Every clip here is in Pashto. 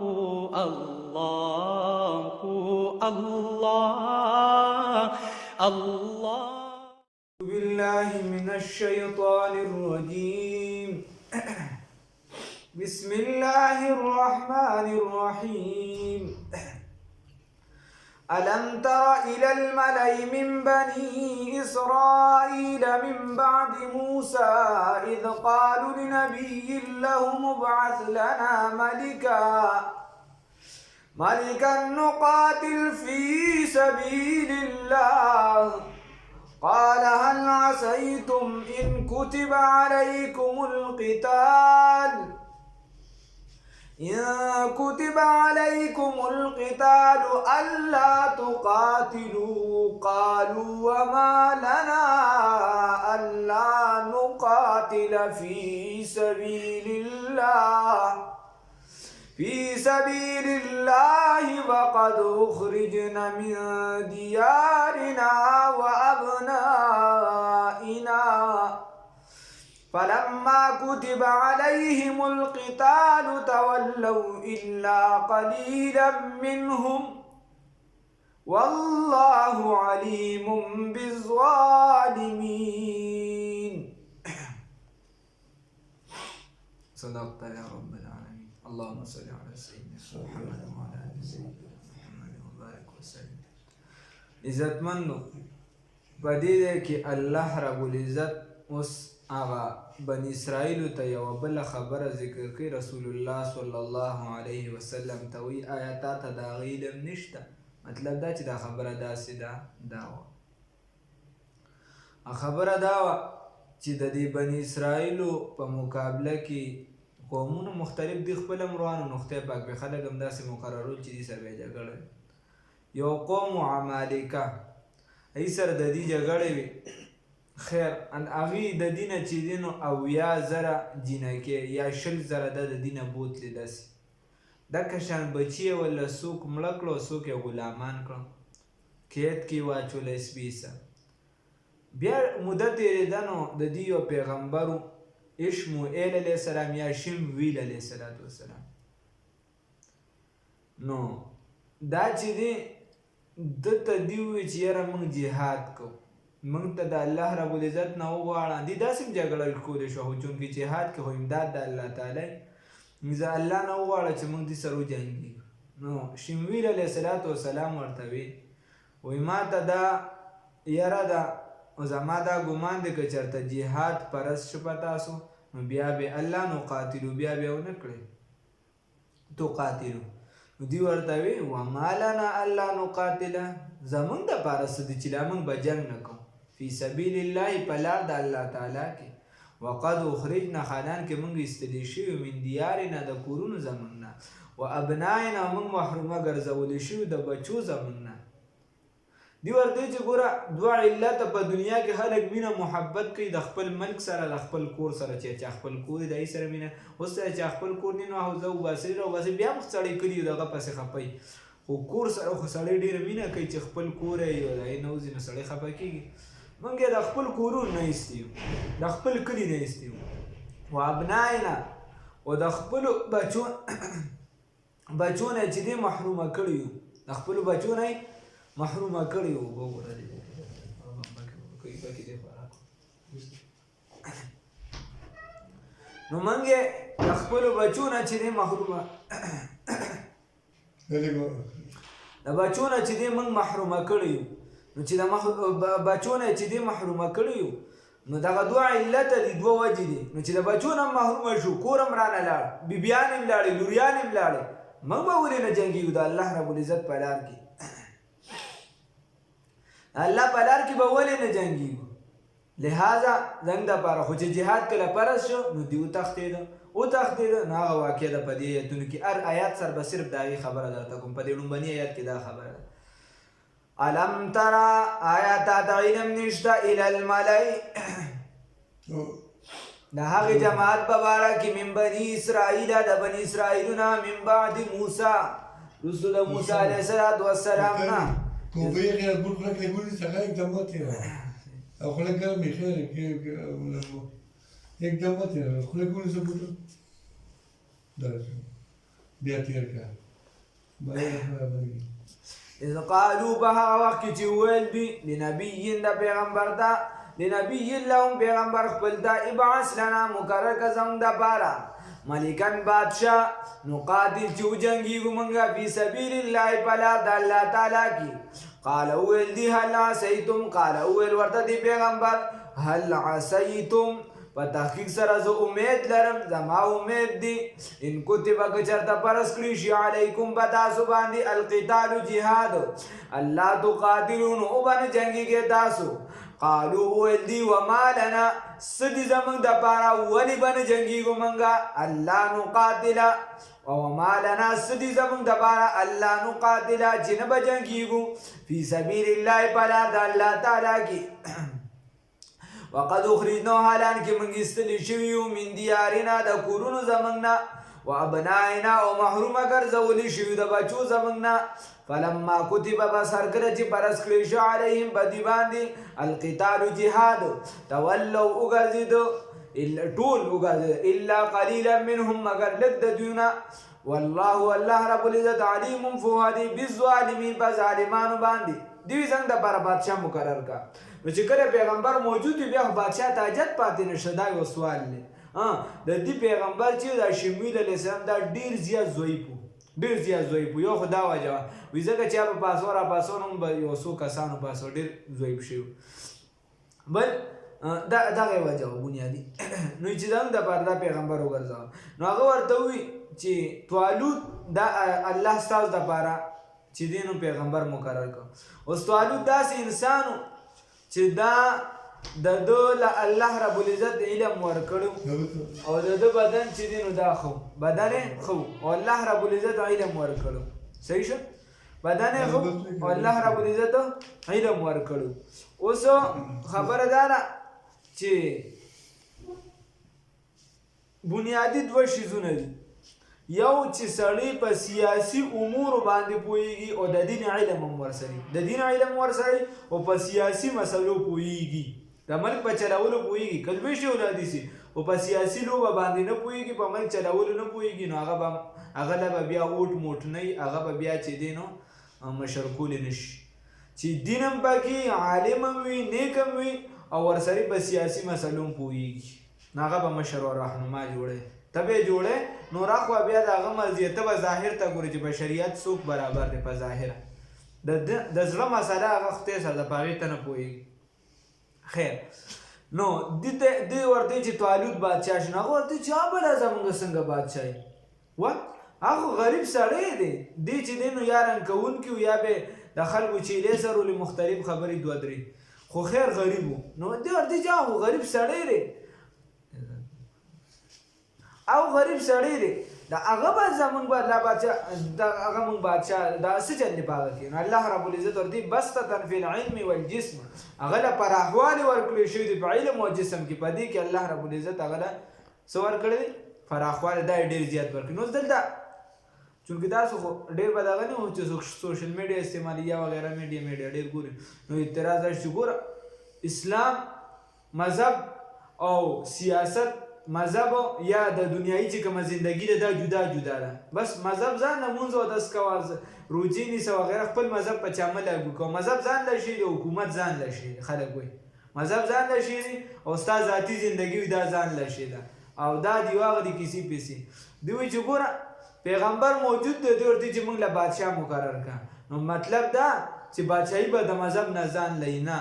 الله الله الله. بالله من الشيطان الرجيم. بسم الله الرحمن الرحيم. ألم تر إلى الملأ من بني إسرائيل من بعد موسى إذ قالوا لنبي لهم ابعث لنا ملكا نقاتل في سبيل الله. قال هل عسيتم إن كتب عليكم القتال ألا تقاتلوا. قالوا وما لنا ألا نقاتل في سبيل الله وقد أخرجنا من ديارنا وأبنائنا. فلما كتب عليهم القتال تولوا إلا قليلا منهم والله عليم بالظالمين. صدقت يا رب العالمين. اللهم صل على سيدنا محمد وعلى آل سيدنا محمد وبارك وسلم. عزتمندو پدې کې الله رب العزت اوس هغه بني اسرائیلو ته یوه بله خبره ذکر کوي. رسول الله صلی الله علیه وسلم ته وایي آیا تا ته د هغه علم نشته؟ مطلب دا چې دا خبره داسې ده. دا وه خبره دا وه چې د دې بني اسرائیلو په مقابله کې قومونه مختلف دي، خپل هم روان نو خدای پاک به خلک هم داسې مقررول چې دې سره به یې جګړه. یو قوم عمالقه هغې سره د دې جګړې وي. خیر هغې د دې نه چې دی نو 80,000 جینکې یا 20,000 د دې نه بوتلې داسې دکه شان بچي یې وله څوک مړه کړه او څوک یې غلامان کړه، قید کې واچوله سپیسه. بیا موده تېرېده نو د دې یو پیغمبر و اشمعیل علیه السلام یا شمویل علیه السلام. نو دا چې دی ده ته دې ووایي چې یاره موږ جهاد کوو، موږ ته د الله رب العزت نه وغواړه. دې داسې هم جګړه کولی شوه خو چونکې جهاد کې خو امداد د الله تعالی زه الله نه وغواړه چې موږ دې سره وجنګېږو. نو شمویل علیه السلام ورته وایي ما ته دا یاره ده او زما دا ګمان دی که چېرته جهاد پرست شو په تاسو نو بیا به الله نقاتلو بیا به یې ونه کړئ تقاتلو. نو دوی ورته وایي وما لنا الله نقاتله، زمونږ دپاره څه دي چې لا موږ به جنګ نه کوو فی سبیل الله په لار د الله تعالی کې. وقد اخرجنا خانان کې موږ ایستلی شوي من دیارنا د کورونو زمونږ نه و ابناینا موږ محرومه ګرځولی شوي د بچو زمونږ نه. دی ورته چې ګوره دوه علته په دنیا کې خلک مینه محبت کوي د خپل ملک سره د خپل کور سره. چې خپل کور د هغې سره مینه اوس چې خپل کور نه نو حوزه وباسي راوباسي بیا مخ سړی کړي یو دغه پسې خفه وي، خو کور سره خو سړی ډېره مینه کوي چې خپل کور یې یو د هغې نه وځي نو سړی خفه کېږي. موږ یې د خپل کورونو نه ایستي یو، د خپل کلي نه ایستي یو. و ابناینا و د خپلو بچو نه چې دی محرومه کړي یو، د خپلو بچو نه محرومه کړي وو. نو موږ یې د خپلو بچو نه چې دی محرومه د بچو نه چې دی موږ محرومه کړي یو. نو چې د بچو نه چې دی محرومه کړي یو نو دغه دوه علته دي، دوه وجې دي. نو چې د بچو نه محرومه شو کور هم رانه لاړ، بیبیان هم لاړې، لوریان هم لاړې، موږ به ولې نه جنګېږو د الله رب العزت په لار کې؟ الله په لار کې به ولې نه جنګېږو؟ لہذا زموږ دپاره خو چې جهاد کله فرض شو نو دوی وتښتېده نو هغه واقع ده په دې ایتونو کې. هر آیات سره به صرف د هغې خبره درته کوم. په دې لومبني آیات کې دا خبره ده الم ترى آیا تا ته علم نشته الی الملأ د هغې جماعت په باره کې من بني اسرائیل د بني اسرائیلونه من بعد موسی رسو د موسی علیه السلام نه توبه یې غیر ګل خلک لګولي څنګه एकदम مت او خلک ګرم یې خیر کې एकदम مت خلک ګولي څه بوتو درځي بیا تیر کا برابر اذ قالوا بها وقت چې ویل دوی لنبي د پیغمبر ته لنبي لهم پیغمبر خپل ته ابعث لنا مقرر که زموږ دپاره ملکن بادشاه نقاتل چې وجنګېږو موږ فی سبیل الله په لار د الله تعالی کې قال ویل دی هل عصیتم قال ویل ورته دی پیغمبر هل عصیتم په تحقیق سره زه امید لرم زما امید دی ان کتب که چېرته فرض کړي شي علیکم په تاسو باندې القتال جهاد الله تقاتلون او به نه جنګېږئ تاسو قالو ویل دی وما لنا څه دي زموږ دپاره ولې به نه جنګېږو موږ الله نقاتله وما لنا څه دي زموږ دپاره الله نقاتله چې نه به جنګېږو فی سبیل الله په لار د الله تعالی کې وقد اخرجنا حالان کې موږ ایستلي شوي یو من دیارنا د کورونو زموږ نه و ابنائنا او محرومه ګرځولي شوي د بچو زموږ نه فلما کتب بس هر کله چې فرض کړی شو علیهم په دوی باندې القتال جهاد تولوا وګرځېدو ټول وګرځېدو الا قلیلا منهم مگر لږ د دوی نه والله الله رب العزت علیم فوهدي بالظالمین په ظالمانو باندې دوی څنګه دپاره بادشاه مقرر کا نو چې کله پیغمبر موجود وي بیا خو بادشاه ته حاجت پاتې نشه دا یو سوال دی د دې پیغمبر چې دا شمیل علیه السلام دا ډېر زیات ضعیف و ډېر زیات ضعیف و یو خو دا وجه وه وایي ځکه چې هغه پاسو راپاسون هم به یو څو کسانو پاسو ډېر ضعیف شوي بل دغه یې وجه وه بنیادي نو چې زموږ دپاره دا پیغمبر وګرځوه نو هغه ورته ووایي چې طالوت دا الله ستاسو دپاره چې دی نو پیغمبر مقرر کړ اوس طالوت داسې انسان و چې دا د ده له الله رب العزت علم ورکړو او د ده بدن چې دی نو دا ښه بدن یې ښه او الله رب العزت علم ورکړو صحیح شو بدن یې ښه او الله رب العزت علم ورکړو اوس خبره دا ده چې بنیادي دوه شیزونه دي یو چې سړی په سیاسي امورو باندې پوهیږي او د دین علم هم ورسره د دین علم ورسره او په سیاسي مسلو پوهیږي د ملک په چلولو پوهیږي که لوی شي ولادي سي او په سیاسي لوبه باندې نه پوهیږي په ملک چلولو نه پوهیږي نو هغه له به بیا اوټ موټ نه وي هغه به بیا چې دی نو مشر کولی نه شي چې دین هم پکې عالم هم وي نیک هم وي او ورسره په سیاسي مسلو هم پوهیږي نو هغه به مشر او رهنما جوړی ته به یې جوړی نو راخوا بیا د هغه مرضیه ته به ظاهر ته ګورې چې بشریت څوک برابر دی په ظاهره د زړه مسله هغه خدای سره د په هغې ته نه پوهېږي خیر نو دې ورته چې طالوت بادشاه شو نو هغه ورته چې بله زمونږ څنګه بادشاهي وه هغه غریب سړی دی دې چې دی نو یا رنګ کوونکي و یا به د خلکو چیلې سره ولې مختلف خبرې دوه درې خو خیر غریب و نو دې ورته چې هغه غریب سړی دی او غریب سړی دی دا هغه به زمونږ به الله بادشاه دا هغه مونږ بادشاه دا څه چل دی په هغه کې نو الله رب العزت ورته بسطة فی العلم والجسم هغه له پراخوالي ورکړی شوي دي په علم او جسم کې په دې کې الله رب العزت هغه له څه ورکړی دی پراخوالی دا یې ډېر زیات ورکړي نو دلته چونکې داسې خو ډېر به دغه نه و چې سوشل میډیا استعمالي یا وغیره میډیا ډېر ګوري نو اعتراض راشي چې ګوره اسلام مذهب او سیاست مذهب یا د دنیایي چې کومه زندگی ده دا جدا جدا ده بس مذهب ځان لمونځ اودس کوه روجې نیسه وغیره خپل مذهب په چا مه لاګو کوه مذهب ځان له شي دی حکومت ځان له شي دی خلک وایي مذهب ځان له شي دی او ستا ذاتي زندګي وي دا ځان له شي ده او دا دی هغه د کیسې پیسې دوی وایي چې ګوره پیغمبر موجود دی دوی ورته چې موږ له بادشاه مقرر کړه نو مطلب دا چې بادشاهي به د مذهب نه ځان لري نه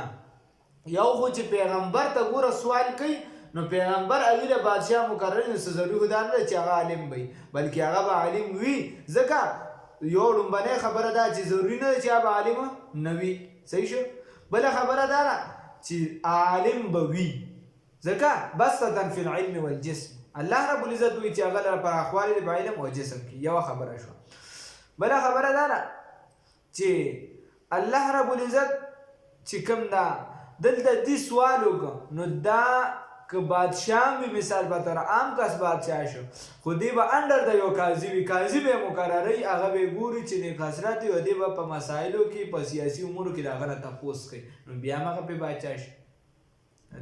یو خو چې پیغمبر ته ګوره سوال کوي نو پیغمبر هغې له بادشاه مقرر نو څه ضروري خو دا نه ده چې هغه عالم وي بلکې هغه به عالم وي ځکه یو لومبنۍ خبره ده چې ضروري نه ده چې هغه به عالم نه وي صحیح شو بله خبره دا ده چې عالم به وي ځکه بسطة فی العلم والجسم الله رب العزت وایي چې هغه له پراخوالی دی په علم او جسم کې یوه خبره شوه بله خبره دا ده چې الله رب العزت چې کوم دا دلته دې سوال وکړه نو دا که بادشاه وي مثال په طور عام کس بادشاه شو خو دی به انډر د یو قاضي وي قاضي به یې مقرروي هغه به یې ګوري چې نیک حضرت وي او دی به په مسایلو کې په سیاسي امورو کې د هغه نه تپوس کوي نو بیا هم هغه پرې بادشاه شي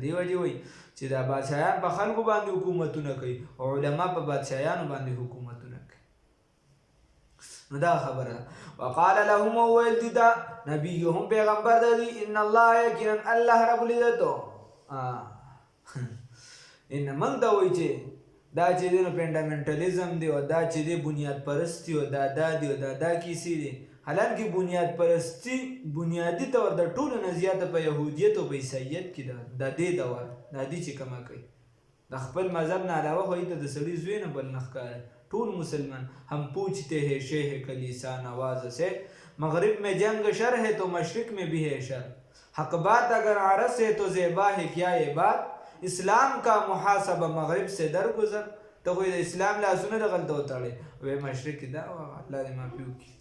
دې وجې وایي چې دا بادشاهیان په خلکو باندې حکومتونه کوي او علما په بادشاهیانو باندې حکومتونه کوي نو دا خبره وقال لهم وویل دي دا نبیهم پیغمبر دی ان الله یقینا الله رب العزت ان من دا وایي چې دا چې دی نو فنډامنټلیزم دی او دا چې دی بنیاد پرستی او دا دی او دا کیسې دي حالانکه بنیاد پرستی بنیادی طور د ټولو نه زیاته په یهودیت او په عیسایت کې ده د دې دور دا دي چې کما کوي د خپل مذهب نه علاوه خو ته د سړي زوی نه بل نه ښکاره ټول مسلمان ہم پوچھتے ہیں شیخ کلیسا نواز سے مغرب میں جنگ شر ہے تو مشرق میں بھی ہے شر حق بات اگر عرض ہے تو زیبا ہے کیا یہ بات اسلام کا محاسبہ مغرب سے درگزر تو کوئی اسلام لاسونه د غلطه وتاړي وې مشرق دا الله دې معافي وکړي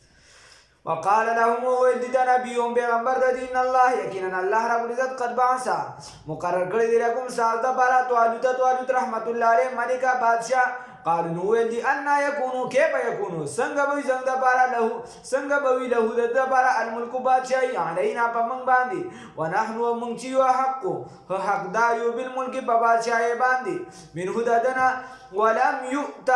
وقال لهم ويدد نبيهم پیغمبر د دین الله یقینا الله رب العزت قد بعث مقرر کړی دی لكم سال د بارا توالوت رحمت الله علیه ملکا بادشاہ قالوا نو ویل ان یکونو کیف یکونو څنګه به څنګه د بارا له څنګه به له د بارا الملک بادشاہي علینا په من باندې ونحن من چې حق دا یو بالملک په بادشاہي باندې من هددنا ولم يؤت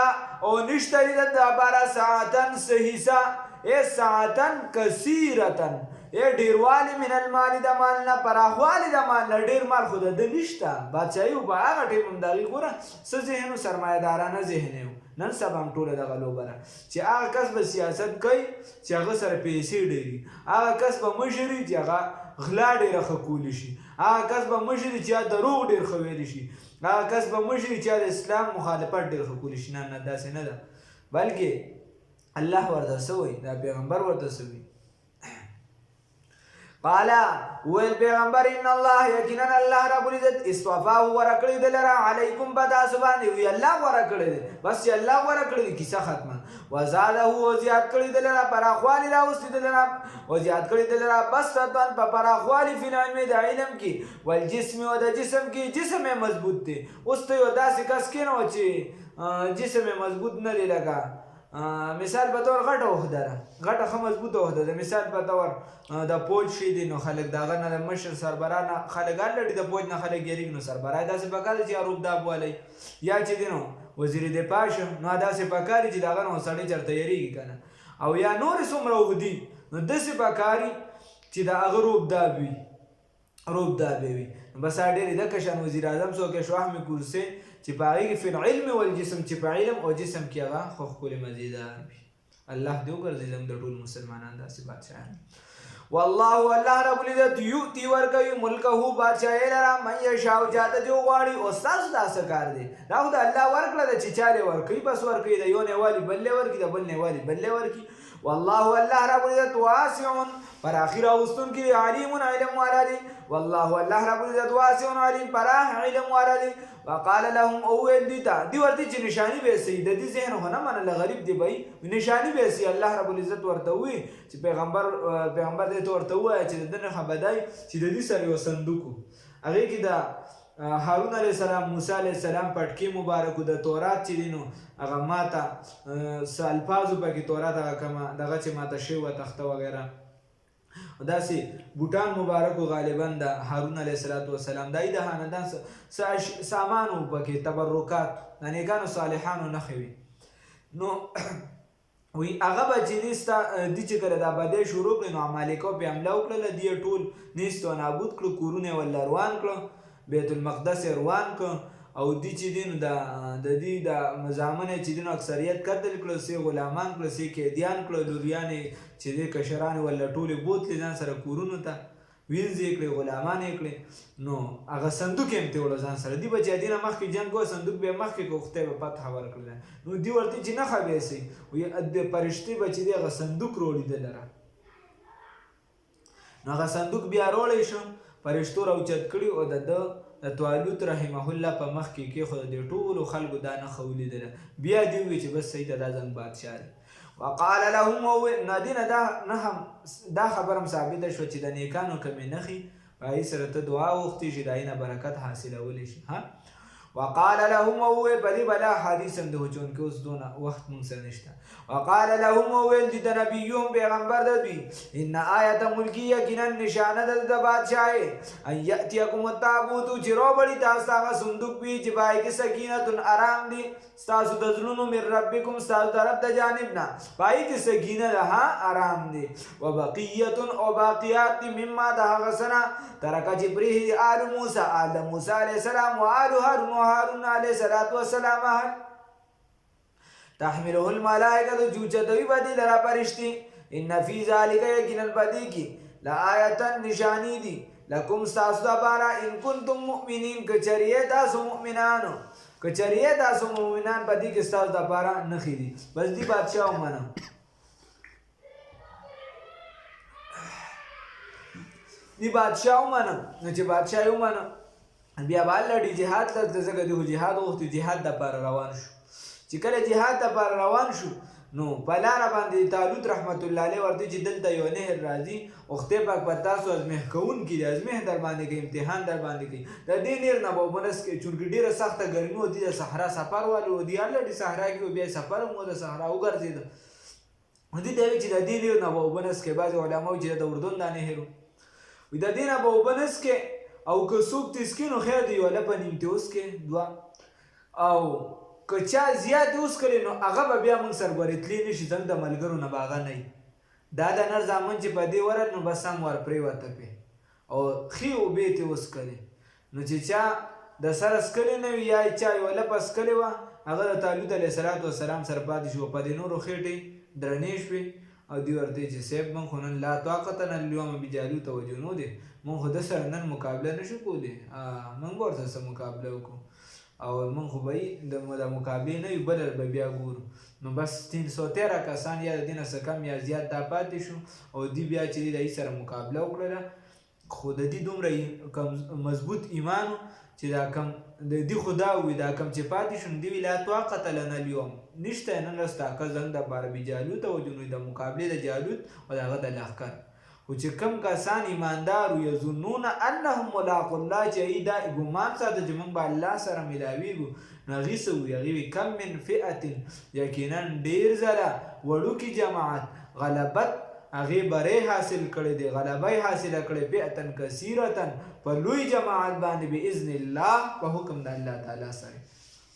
او نشتری د بارا ساعتن صحیحا اے ساعتن کثیرتن اے ډیروالی من المال د مال نه پراخوالی د مال نه ډیر مال خو د نشته بادشاہي په هغه ټیم همداري ګوره څه ذهن سرمایه‌دارانه ذهن یو نن سبا هم ټوله دغه لوبره چې هغه کس به سیاست کوي چې هغه سره پیسې ډېري هغه کس به مشري چې هغه غلا ډېره ښه کولی شي هغه کس به مشري چې هغه دروغ ډېر ښه ویلی شي هغه کس به مشري چې د اسلام مخالفت ډېر ښه کولی شي نه داسې نه ده بلکې الله ورته څه وایي دا پیغمبر ورته څه وایي قال ويل پیغمبر ان الله یقینا الله رب العزت اصطفاه ورکړی دلرا علیکم بدا سبحانه وی الله ورکړی بس الله ورکړی کیسه ختمه وزاده او زیات کړی دلرا پراخوالی را واستې دلرا او زیات کړی دلرا بس تن په پراخوالی فنعم د علم کې والجسم او د جسم کې جسم مضبوط دی اوس ته یو داسې کس کې نو چې جسم مضبوط نه لګا مثال په تور غټه وخدره غټه خه مضبوطه وخدره مثال په تور د پوج شي دي نو خلک داغه نه مشر سربرانه خلک اړلډي د پوج نه خلک یریږي نو سربرای داسې پکاله چې اروپ دا بوالي یا چې دینو وزیر دفاع شو نو داسې پکاري چې داغه نو سړی چرته یریږي کنه او یا نور څومره ودی نو داسې پکاري چې دا غروب دا وي روب دا وي بس ډېر د کشان وزیر اعظم سو کې شو احمد کرسی چې پاغي فی العلم والجسم چې په علم او جسم کې هغه خو خپل مزیدار وي الله دې وګرځي زموږ د ټول مسلمانانو داسې بادشاہ والله الله رب العزت یؤتی ورکوي ملکه بادشاہي لرا من یشاء جاته جو غواړي او ساس داسه کار دی دا خو د الله ورکړه چې چاله ورکوي بس ورکوي د یو نه والی بل ورکوي د بل نه والی بل ورکوي والله الله رب العزت واسع پر اخر اوستون کې علیم علم والا والله الله رب العزت واسع علیم پر علم والا وقال لهم او دیتا دی ورته چې نشانی به سي د دې ذهن هونه من غریب دی بای نشانی به سي الله رب العزت ورته وي چې پیغمبر دې ته ورته وای چې دنه خبردای چې د دې سره یو صندوق هغه کې دا هارون علیه السلام موسی علیه السلام پټکی مبارکو د تورات چې دینو هغه ماته الفاظو پکې تورات هغه کما دغه چې ماته شی و تخته وغیرہ داسې بوټان مبارکو غالبا د هارون علیه السلام دای د خاندان سامانو پکې تبرکات د نیکانو صالحانو نښې وي نو وی هغه به چې دي چې کله دا بدې شروع کړي نو عمالقو په حمله وکړله دې ټول نیست او نابود کړو کورونه ول روان کړو بیت المقدس روان کړو او دی چې دین د دې د مزامن چې دین اکثریت قتل کړو سي غلامان کړو سي قیدیان کړو لوریانې چې د کشران ول ټولې بوتلې ځان سره کورونو ته وینځي کړي غلامان کړي نو هغه صندوق هم ته ول ځان سره دی بچی دینه مخکې جنگ کو صندوق به مخکې کوخته په فتح ورکړل نو دی ورته چې نه خبي سي وي د پرشتي بچی دی هغه صندوق روړي دلره نو هغه صندوق بیا روړې شو پرشتو راوچت کړي او د توالوت رحمه الله په مخ کې خو د ټولو خلکو دا نه خولیدله بیا دی وی چې بس سید اعظم بادشاہ وقال لهم نادین دا خبرم ثابت شو چې د نیکانو کمی نخي پای سره ته دعا وختي چې داینه برکت حاصلول شي ها وقال لهم اوه بدی بلا حدیث هم ده چون که اوس دونه وخت مونږ سره نشته وقال لهم اوه د نبیون پیغمبر د دوی ان آیت ملکی یقینا نشانه د بادشاہ ان یاتیکم التابوت چې روبړی تاسو هغه صندوق وی چې پای کې سکینه آرام دی تاسو د زلونو من ربکم تاسو طرف د جانبنا پای کې سکینه ده آرام دی وبقیه او باقیات مما ده غسنا ترک جبرئیل آل موسی علیہ السلام و آل هارون علیہ السلام تحمله الملائکه جوجتوی بدی لرا پرشتی ان فی ذالک یقینا بدی کی لآیتا نشانی دی لکم ساسو دبارا ان کنتم مؤمنین کچریه تاسو مؤمنانو کچریه تاسو مؤمنان بدی کی ساسو دبارا نخی دی بس دی بادشاہ منم دی بادشاہ منم نو چې بادشاہ منم بیا باندې جهاد ته ځکه دی جهاد وخت جهاد د پر روان شو چې کله جهاد ته پر روان شو نو په لاره باندې طالوت رحمت الله علیه ورته چې دلته یو نهر راځي وخته پاک په تاسو ازمه کوون کی ازمه در باندې کې امتحان در باندې کې د دې نهر نه وبنس کې چونګ ډیره سخته ګرمي ودی د صحرا سفر والو دی الډي صحرا کې بیا سفر مو د صحرا وګرځید ودی دوی چې د دې نهر نه وبنس کې بعض علماء چې د اردن د نهر وي د دې نه وبنس کې او که څوک تسکینو خیر دی ولا په نیمته اوس کې دوا او که چا زیات اوس کړي نو هغه به بیا موږ سره ورتلی نشي ځکه د ملګرو نه باغه نه دا د نر زامن چې په دې ورت نو بس هم ور پرېوته پې او ښې اوبې ترې وڅکلې نو چې چا د سره څکلې نه وي یا چا یوه لپه څکلې وه هغه د طالوت علیه السلام سره پاتې شو په دې نورو خېټې درنې شوې او دوی ورته چې صاحب موږ خو نن لا طاقت لنا اليوم بجالوت وجنوده موږ خو د سره نن مقابله نشو کولی موږ به ورته څه مقابله وکړو او موږ خو به د مقابلې نه یو بل به بیا ګورو نو بس 313 کسان یا د دې نه څه کم یا زیات دا پاتې شو او دوی بیا چې د هغې سره مقابله وکړله خو د دې دومره مضبوط ایمان چې دا کم د دې خو دا وي دا کم چې پاتې شو نو دوی لا طاقت لنا اليوم نشته نن ورځ طاقت زموږ دپاره بجالوت او جنود د مقابلې د جالوت او د هغه د لښکر خو چې کم کسان ایماندار یظنون انهم ملاقو الله چې دا ګمان ساته چې موږ به الله سره ملاویږو نو هغې څه وي هغې وي کم من فئة یقینا ډېر ځله وړوکي جماعت غلبت هغې بری حاصل کړی دی غلبه یې حاصله کړې فئة کثیرة په لوی جماعت باندې باذن الله په حکم د الله تعالی سره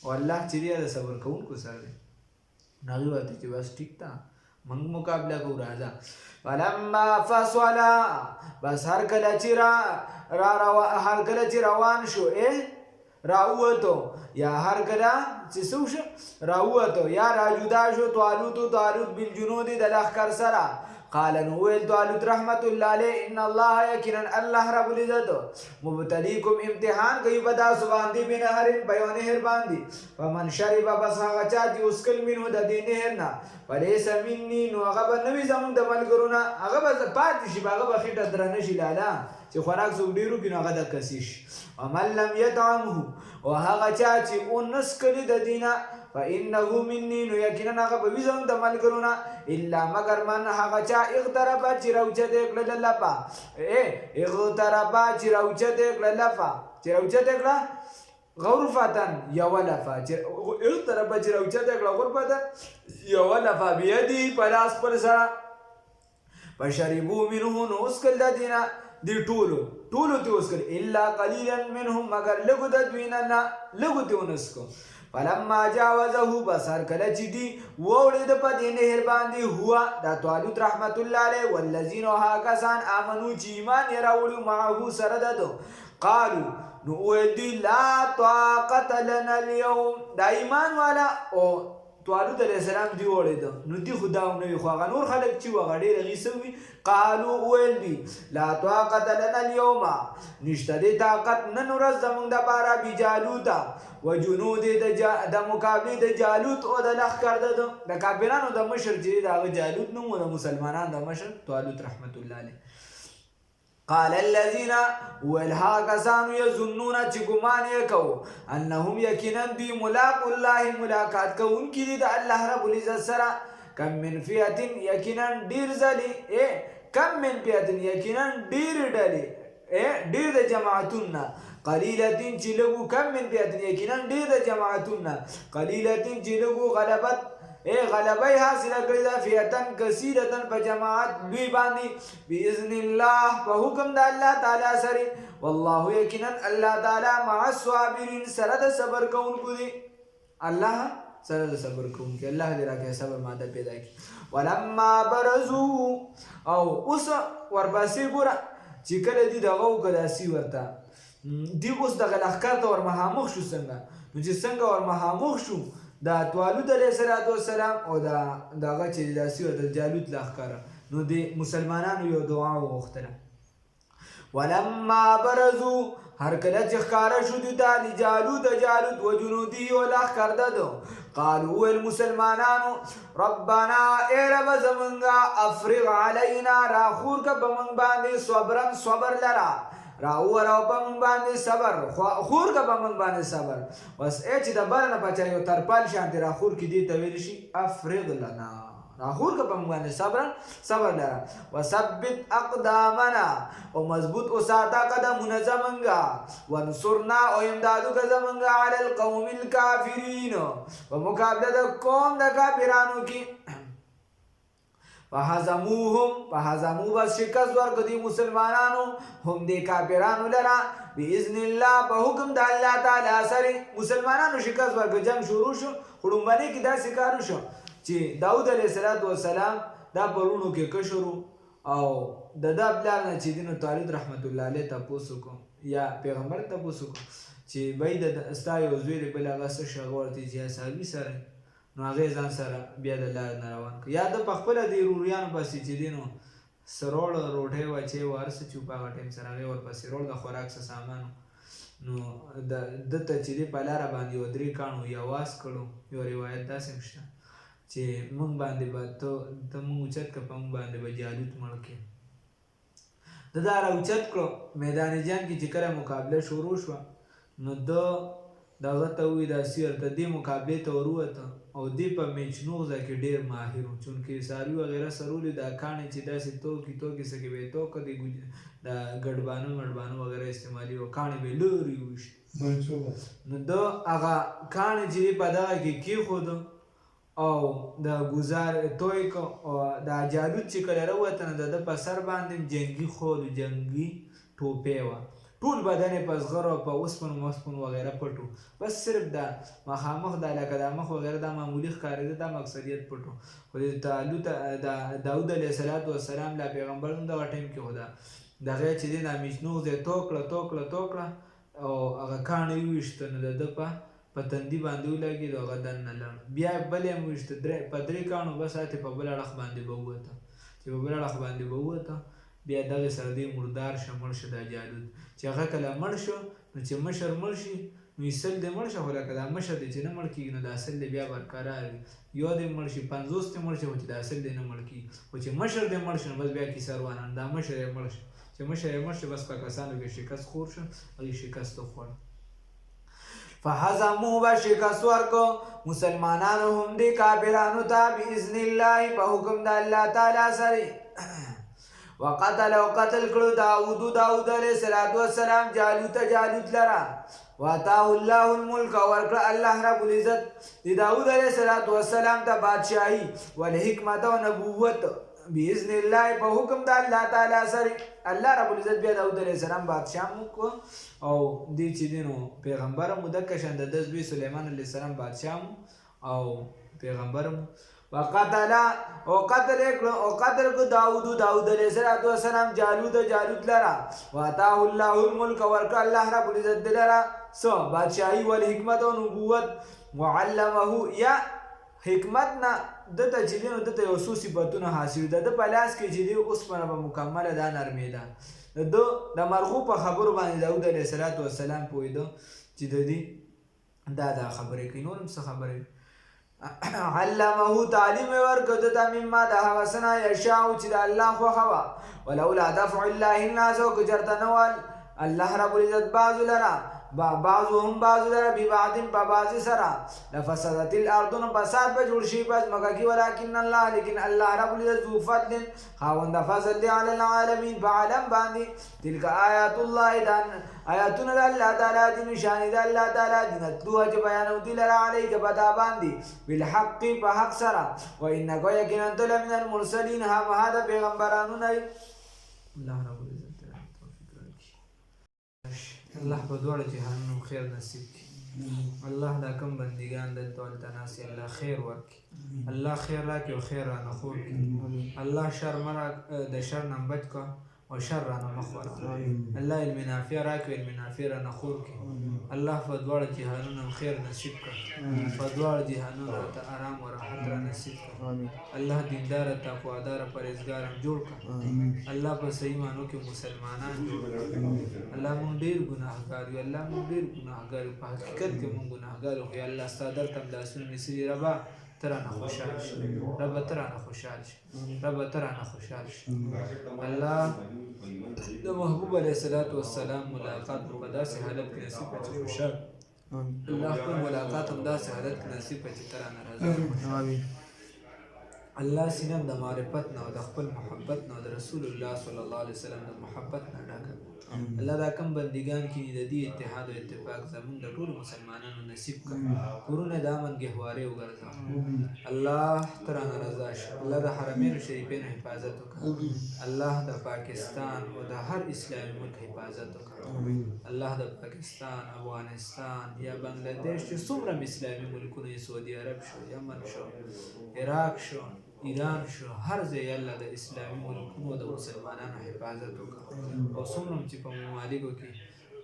او الله چې دی د صبر کوونکو سره دی نو هغې ورته چې بس ټیک ده موږ مقابله کوو راځه فلما فصلا بس هر کله چې روان شو راووتو یا هر کله چې څه وشو راووتو یا راجدا شو طالوت بالجنود د لښکر سره قال نو ویل طالوت رحمت الله علیه ان الله یقینا الله رب العزت مبتلیکم امتحان کوي په تاسو باندې بنهرین په یو نهر باندې فمن شرب بس هغه چا چې وسکل منه د دې نهر نه فلیس مني نو هغه به نه وي زموږ د ملګرو نه هغه به پاتې شي هغه به خېټه درنه شي لالا چې خوراک څوک ډېر وکړي نو هغه دقسې شي ومن لم یطعمه او هغه چا چې ونه څکلي د دې نه فإنه مني نو یقینا هغه به وي زموږ د ملګرو نه الا مگر من هغه چا اغتربه چې راوچتې کړله لپه اغتربه چې راوچتې کړه لپه چې راوچتې کړه غرفتن یوه لپه اغتربه چې راوچتې کړه غرفتن یوه لپه بیدي په لاس پر سره فشربو منه نو وڅکل د دې نه دی ټولو ترې وڅکل الا قلیلا منهم مگر لږو د دوی نه لږو ترې ونڅکو فلما جاوزه بس هر کله چې دی واوړېده په دې نهر باندې هوا دا طالوت رحمت الله علیه والذین هغه کسان آمنو چې ایمان یې راوړي معه سره د ده قالو نو وویل دوی لا طاقت لنا اليوم دا ایمان والا او طالوت علیه السلام دی وړېده نو دی خو دا نه وي خو هغه نور خلک چې وو هغه ډېر هغې څه وي قالو وویل دوی لا طاقت لنا اليوم نشته دی طاقت نن ورځ زموږ دپاره بجالوته و جنود د مقابلې د جالوت او د لښکر د کافرانو د مشر چې د هغه جالوت نوم و د مسلمانانو د مشر طالوت رحمت الله علیه قال الذين ویل هغه کسانو یظنون چې ګمان یې کوو انهم یقینا دوی ملاقو الله ملاقات کوونکي دي د الله رب العزت سره کم من فئة یقینا ډېر ځلې کم من فئة یقینا ډېرې ډلې ډېر د جماعتونه قلیلتین چې لږو کم من فئة یقینا ډېر د جماعتونه قلیلتین چې لږو غلبت غلبه حاصله کړې ده فئة کثیرة په جماعت دوی باندې باذن الله په حکم د الله تعالی سره والله یقینا الله تعالی مع الصابرین سره د صبر کوونکو دی الله سره د صبر کوونکو الله دې راکړي صبر ماده پیدا کړي ولما برزوا او اوس ورپسې ګوره چې کله دې دغه وکړاسي ورته دی اوس دغه لښکر ته ورمخامخ شو څنګه نو چې څنګه ورمخامخ شو دا طالوت علیه السلام او دغه چې داسې و د جالوت لښکر نو د مسلمانانو یو دعا وغوښتله ولما برزوا هر کله چې ښکاره شو دوی ته لجالوت جالوت و جنودي او لښکر ده قالوا المسلمانانو ربنا اے رب زمونږه افرغ علینا راخور که په موږ باندې صبرا صبر لرا راوراو په موږ باندې صبر خور که په موږ باندې صبر بس چې د بره نه بچا یو ترپال شانتې راخور کې دې ته ویل شي افرغ لنا راخور که په موږ باندې صبر لرا وثبت اقدامنا او مضبوط وساته قدمونه زمونږه وانصرنا او امدادو که زمونږه علی القوم الکافرین په مقابله د قوم د کافرانو کې فهزموهم بس شکست ورکړي مسلمانانو هم دې کافرانو لرا باذن الله په حکم د الله تعالی سره مسلمانانو شکست ورکړي جنگ شروع شو خړومبني کې دا سکارو شو چې داود علیه السلام دا پرونو کې کشرو او د دا بلال نه چې دینو طالب رحمت الله علیه تاسو کو یا پیغمبر تاسو کو چې بيد استا یو زوی بل هغه څه شغورتي چې صحابي سره نو هغه ځان سره بیا د لار نه روان کړ یا د پخپل د روریانو پسې چې دینو سروړ روټه واچي ورس چوپا غټم سره هغه ور پسې روړ د خوراک څه سامان نو د ته چې په لار باندې ودري کانو یا واس کړو یو روایت داسې مشته چې مونږ باندې به ته مونږ اوچت که په مونږ باندې به جالوت مړ کړي د دا راوچت کړو میدان جنګ کې چې کله مقابله شروع شوه نو دغه ته ووایي داسې ورته دې مقابلې ته ورووته او دې په میچنوغزه کې ډېر ماهر و چونکې څاروي وغیره سرولې دا کاڼې چې داسې توکې څه کې به یې توکه د ګډبانو وغیره استعمالي و کاڼې به یې لرې وویشت نو د هغه کاڼې چې په دغه کې کېښودو او د ګزار توی کو او دا جالوت چې کله راووته نو د ده په سر باندې جنګي خود جنګي ټوپۍ وه ټول بدن یې په زغرو په اوسپنو وغیره پټو بس صرف دا مخامخ دا لکه دا مخ وغیره دا معمولي ښکارېده دا مقصدیت پټو خو د داود علیه السلام لا پیغمبر هم دغه ټایم کې خو دغه چې دی دا میچنوغ ځای توکړه او هغه کاڼې وویشته نو د ده په تندي باندې ولګېد او هغه دننه لاړ بیا بل یې هم وویشته په درې کاڼو بس هاتې په بل اړخ باندې به ووته چې په بل اړخ باندې به ووته بیا دغه سره دی مردار شه مړ شه دا جالوت چې هغه کله مړ شو نو چې مشر مړ شي نو اصل دی مړ شه خو لکه دا مشر دی چې نه مړ کېږي نو دا اصل دی بیا برقرار وي یو دی مړ شي 50 دی مړ شي خو چې دا اصل دی نه مړ کېږي خو چې مشر دی مړ شي نو بس بیا کیسه روانه دا مشر یې مړ شي چې مشر یې مړ شي بس په کسانو کې شکست خور شو هغې شکست وخوړ فهزموا بشکست ورکو مسلمانانو هم دی کافرانو ته باذن الله په حکم د الله تعالی سره وقتل کړو داود علیه السلام جالوت لرا واتاه الله الملک ورکړه الله رب العزت د داود علیه السلام ته بادشاہي والحکمت او نبوت باذن الله په حکم د الله تعالی سره الله رب العزت بیا داود علیه السلام بادشاہ مو کو او دې چې دینو پیغمبر مو د کشند د زوی سليمان علیه السلام بادشاہ او پیغمبر مو وقتل داود علیه السلام جالوت لرا واتاه الله الملک ورکړه الله رب العزت لرا بادشاہي والحکمت او نبوت وعلمه یا حکمت نه دته چې دینو دته یو څو صفتونه حاصل ده د پلاس کې چې دی اوس په مکمله دا نرمي ده د مرغو په خبرو باندې داود علیه السلام پوهېده چې د دې دا خبرې کوي نور هم څه خبرې علمه تعلیم ورکړه دته مما د هغه څه نه یشاء چې د الله خوښه وه ولولا دفع الله الناس او که چېرته نه وال الله رب العزت بعضو لره بعضهم بعض در ببعض په بعض سره لفسدت الارض فساد به جوړ شي پس مکه کې ولکن الله لیکن الله رب العزت ذو فضل خاوند فضل دی علی العالمین په عالم باندې تلک آیات الله دان آیاتنا د الله تعالی دي نشانه د الله تعالی دي نتلوها چې بیانو دي لره علیک پتا باندې بالحق په حق سره و انک یقینا انت لمن المرسلین هم هذا پیغمبرانو نه الله رب العزت توفیق راکړي الله په دواړو جهانونو خیر نصیب کړي الله دا کوم بندگان دلته ولته ناس الله خیر ورکړي الله خیر راکړي او خیر را نخور کړي الله شر مرا د شر نه بچ کا او شر را مخور الله علم نافع راکړي علم نافع را نخور کړي الله په دواړو جهانونو خیر نصیب کړي په دواړو جهانونو ته آرام او راحت را نصیب کړي الله دیندار تقوادار پرهیزګار جوړ کړي الله په صحیح معنو کې مسلمانان جوړ کړي الله مونږ ډیر ګناهګار یو الله مونږ ډیر ګناهګار په حقیقت کې مونږ ګناهګار یو الله ستاسو تم لاسونه نسي ربا ترانه خوشحال شي رب ترانه خوشحال شي رب ترانه خوشحال شي الله د محبوب علیه الصلاۃ والسلام ملاقات په داسې حالت کې نصیب کړي خوشحال الله خپل ملاقات هم داسې حالت کې نصیب کړي چې ترانه راځي امين الله سینم د معرفت نه او د خپل محبت نه د رسول الله صلی الله علیه وسلم د محبت نه ډک الله دا کم بندگان کې د دې اتحاد او اتفاق زمون د ټول مسلمانانو نصیب کړي کورونه د امن گهواره وګرځا الله ترانه رضا شه الله د حرمین شریفین حفاظت وکړي الله د پاکستان او د هر اسلامي ملک حفاظت وکړي الله د پاکستان افغانستان یا بنگلاديش چې څومره اسلامي ملکونه سعودي عرب شو یمن شو عراق شو ایران شو هر ځای الله د اسلامي ملکونو د مسلمانانو حفاظت وکړي او څومره چې په ممالکو کې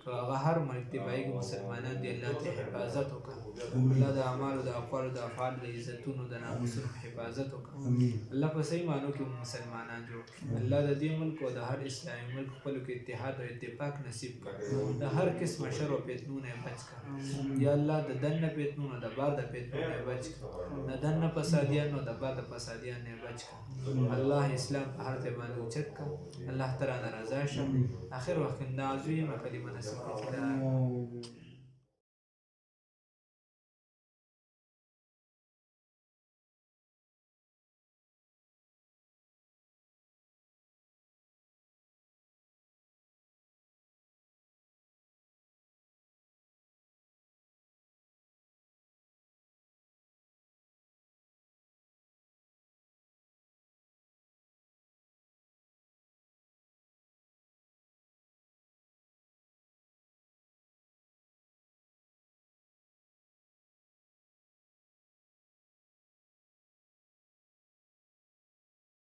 هغه هر ملک دی باید مسلمانان دی الله ته حفاظت وکړي الله د اعمالو د اقوالو د افعال د عزتونو د ناموسونو حفاظت وکړي الله په صحیح معنو کې مسلمانان جوړ الله د دې ملک او د هر اسلامي ملک خپلو کې اتحاد او اتفاق نصیب کړي د هر قسم شر او فتنو بچ کړي یا الله د دنه فتنو د بار د فتنو بچ کړي د دنه فسادیانو د بار د فسادیان نه بچ کړي الله اسلام په هر ځای باندې اوچت کړي الله تعالی ناراضه شه اخر وخت نازوی کلمه نصیب کړي